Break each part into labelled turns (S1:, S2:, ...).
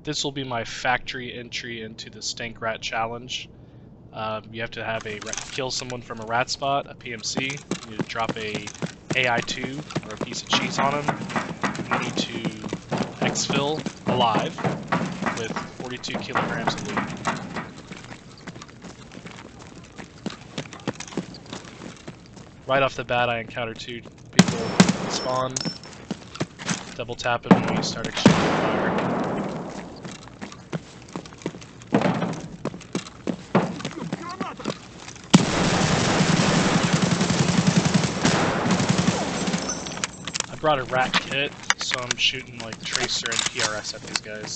S1: This will be my factory entry into the Stank Rat Challenge. You have to have kill someone from a rat spot, a PMC. You need to drop a AI2 or a piece of cheese on him. You need to exfil alive with 42 kilograms of loot. Right off the bat, I encounter 2 people spawn. Double tap them when you start exchanging fire. I brought a rat kit, so I'm shooting like Tracer and PRS at these guys.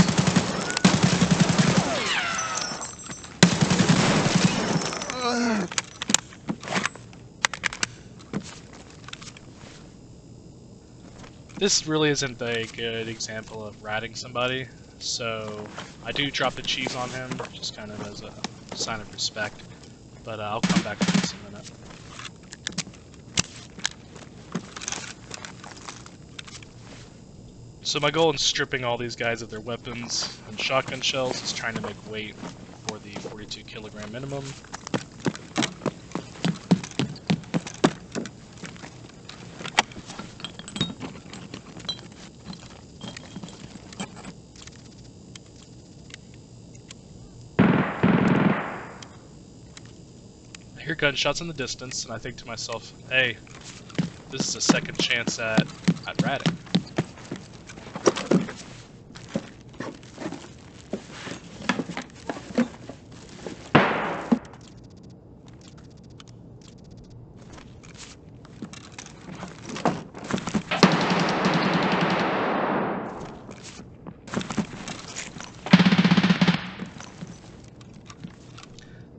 S1: This really isn't a good example of ratting somebody, so I do drop the cheese on him, just kind of as a sign of respect, but I'll come back to this in a minute. So my goal in stripping all these guys of their weapons and shotgun shells is trying to make weight for the 42 kilogram minimum. I hear gunshots in the distance, and I think to myself, hey, this is a second chance at ratting.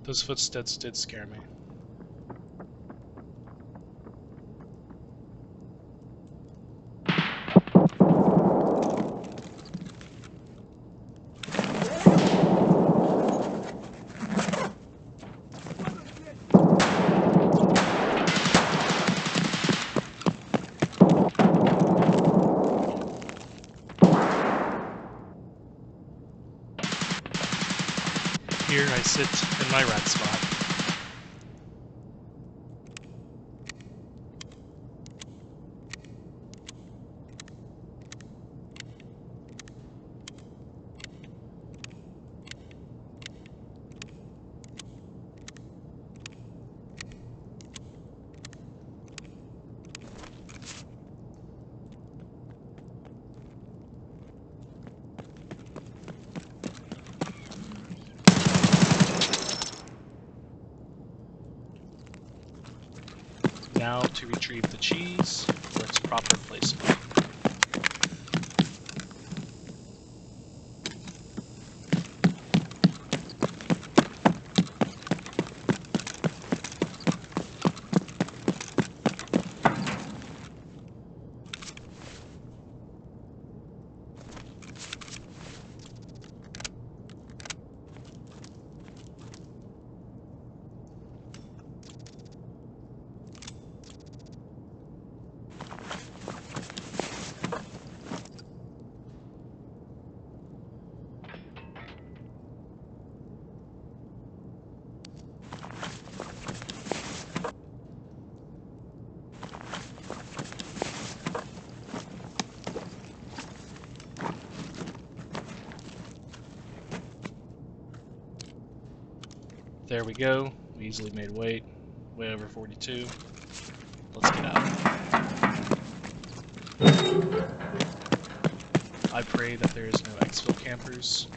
S1: Those footsteps did scare me. Here I sit in my rat spot. Now to retrieve the cheese for its proper placement. There we go. We easily made weight. Way over 42. Let's get out. I pray that there is no exfil campers.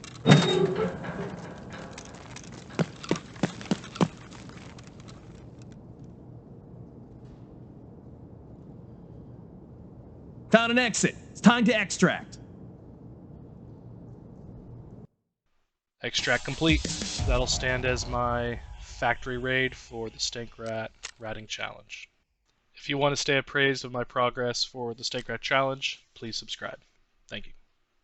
S2: Found an exit. It's time to extract.
S1: Extract complete. That'll stand as my factory raid for the Stank Rat Ratting Challenge. If you want to stay appraised of my progress for the Stank Rat Challenge, please subscribe. Thank you.